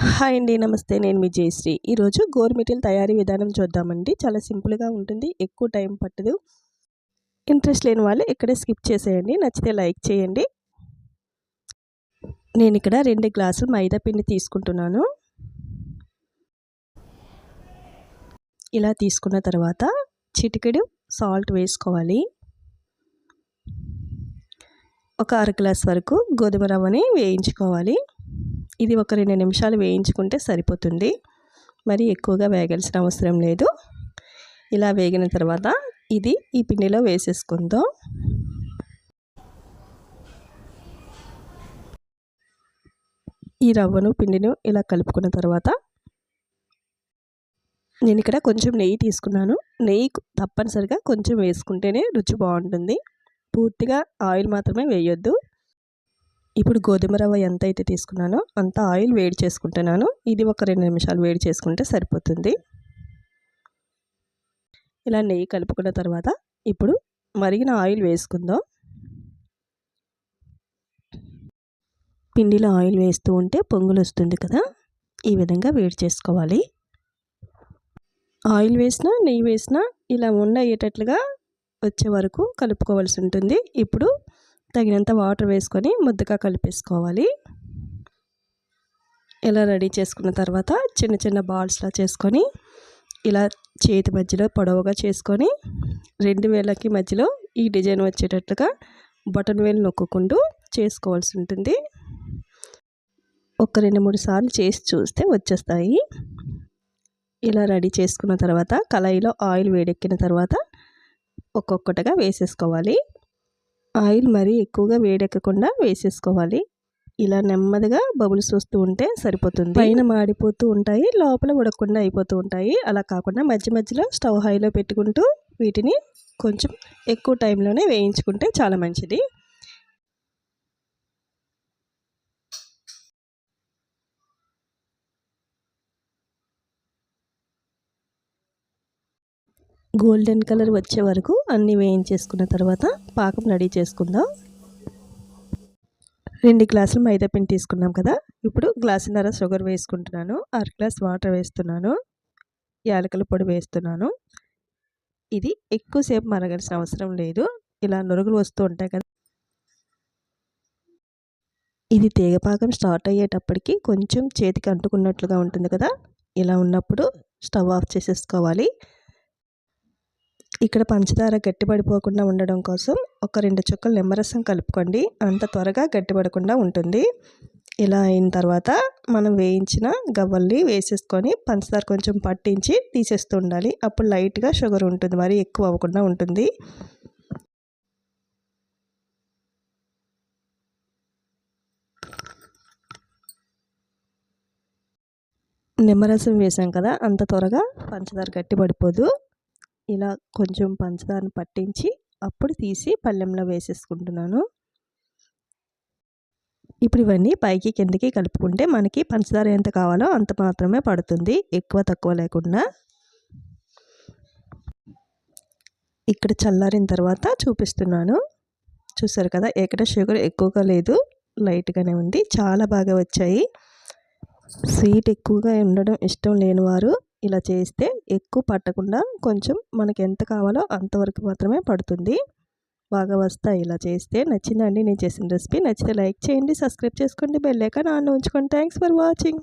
Hi అండి, నమస్తే. నేను మీ జయశ్రీ. ఈరోజు గోరుమిటీల తయారీ విధానం చూద్దామండి. చాలా సింపుల్గా ఉంటుంది, ఎక్కువ టైం పట్టదు. ఇంట్రెస్ట్ లేని వాళ్ళు ఇక్కడే స్కిప్ చేసేయండి. నచ్చితే లైక్ చేయండి. నేను ఇక్కడ 2 గ్లాసులు మైదా పిండి తీసుకుంటున్నాను. ఇలా తీసుకున్న తర్వాత చిటికెడు సాల్ట్ వేసుకోవాలి. ఒక అర గ్లాస్ వరకు గోధుమ రవ్వని వేయించుకోవాలి. ఇది ఒక 2 నిమిషాలు వేయించుకుంటే సరిపోతుంది. మరి ఎక్కువగా వేగాల్సిన అవసరం లేదు. ఇలా వేగిన తర్వాత ఇది ఈ పిండిలో వేసేసుకుందాం. ఈ రవ్వను పిండిను ఇలా కలుపుకున్న తర్వాత నేను ఇక్కడ కొంచెం నెయ్యి తీసుకున్నాను. నెయ్యి తప్పనిసరిగా కొంచెం వేసుకుంటేనే రుచి బాగుంటుంది. పూర్తిగా ఆయిల్ మాత్రమే వేయొద్దు. ఇప్పుడు గోధుమ రవ్వ ఎంత అయితే తీసుకున్నానో అంత ఆయిల్ వేడి చేసుకుంటున్నాను. ఇది ఒక 2 నిమిషాలు వేడి చేసుకుంటే సరిపోతుంది. ఇలా నెయ్యి కలుపుకున్న తర్వాత ఇప్పుడు మరిగిన ఆయిల్ వేసుకుందాం. పిండిలో ఆయిల్ వేస్తూ ఉంటే పొంగులు వస్తుంది కదా, ఈ విధంగా వేడి చేసుకోవాలి. ఆయిల్ వేసినా నెయ్యి వేసినా ఇలా ఉండయ్యేటట్లుగా వచ్చే వరకు కలుపుకోవాల్సి ఉంటుంది. ఇప్పుడు తగినంత వాటర్ వేసుకొని ముద్దగా కలిపేసుకోవాలి. ఇలా రెడీ చేసుకున్న తర్వాత చిన్న చిన్న బాల్స్లా చేసుకొని ఇలా చేతి మధ్యలో పొడవుగా చేసుకొని 2 వేళ్ళకి మధ్యలో ఈ డిజైన్ వచ్చేటట్లుగా బటన్ వేలు నొక్కుంటూ చేసుకోవాల్సి ఉంటుంది. ఒక 2-3 సార్లు చేసి చూస్తే వచ్చేస్తాయి. ఇలా రెడీ చేసుకున్న తర్వాత కళాయిలో ఆయిల్ వేడెక్కిన తర్వాత ఒక్కొక్కటిగా వేసేసుకోవాలి. ఆయిల్ మరీ ఎక్కువగా వేడెక్కకుండా వేసేసుకోవాలి. ఇలా నెమ్మదిగా బబుల్స్ వస్తూ ఉంటే సరిపోతుంది. పైన మాడిపోతూ ఉంటాయి, లోపల ఉడకకుండా అయిపోతూ ఉంటాయి. అలా కాకుండా మధ్య మధ్యలో స్టవ్ హైలో పెట్టుకుంటూ వీటిని కొంచెం ఎక్కువ టైంలోనే వేయించుకుంటే చాలా మంచిది. గోల్డెన్ కలర్ వచ్చే వరకు అన్నీ వేయించేసుకున్న తర్వాత పాకం రెడీ చేసుకుందాం. 2 గ్లాసులు మైదా పిండి తీసుకున్నాం కదా, ఇప్పుడు గ్లాసున్నర షుగర్ వేసుకుంటున్నాను. అర గ్లాస్ వాటర్ వేస్తున్నాను. యాలకుల పొడి వేస్తున్నాను. ఇది ఎక్కువసేపు మరగాల్సిన అవసరం లేదు. ఇలా నురుగులు వస్తూ ఉంటాయి కదా, ఇది తీగపాకం స్టార్ట్ అయ్యేటప్పటికి కొంచెం చేతికి అంటుకున్నట్లుగా ఉంటుంది కదా, ఇలా ఉన్నప్పుడు స్టవ్ ఆఫ్ చేసేసుకోవాలి. ఇక్కడ పంచదార గట్టిపడిపోకుండా ఉండడం కోసం ఒక 2 చుక్కలు నిమ్మరసం కలుపుకోండి. అంత త్వరగా గట్టిపడకుండా ఉంటుంది. ఇలా అయిన తర్వాత మనం వేయించిన గవ్వల్ని వేసేసుకొని పంచదార కొంచెం పట్టించి తీసేస్తూ ఉండాలి. అప్పుడు లైట్గా షుగర్ ఉంటుంది, మరి ఎక్కువ అవ్వకుండా ఉంటుంది. నిమ్మరసం వేసాం కదా, అంత త్వరగా పంచదార గట్టిపడిపోదు. ఇలా కొంచెం పంచదారను పట్టించి అప్పుడు తీసి పళ్ళెంలో వేసేసుకుంటున్నాను. ఇప్పుడు ఇవన్నీ పైకి కిందకి కలుపుకుంటే మనకి పంచదార ఎంత కావాలో అంత మాత్రమే పడుతుంది, ఎక్కువ తక్కువ లేకుండా. ఇక్కడ చల్లారిన తర్వాత చూపిస్తున్నాను. చూసారు కదా, ఎక్కడ షుగర్ ఎక్కువగా లేదు, లైట్గానే ఉంది. చాలా బాగా వచ్చాయి. స్వీట్ ఎక్కువగా ఉండడం ఇష్టం లేని వారు ఇలా చేస్తే ఎక్కువ పట్టకుండా కొంచెం మనకి ఎంత కావాలో అంతవరకు మాత్రమే పడుతుంది. బాగా వస్తాయి ఇలా చేస్తే. నచ్చిందండి నేను చేసిన రెసిపీ? నచ్చితే లైక్ చేయండి, సబ్స్క్రైబ్ చేసుకోండి, బెల్ ఐకాన్ ఆన్ ఉంచుకోండి. Thanks for watching.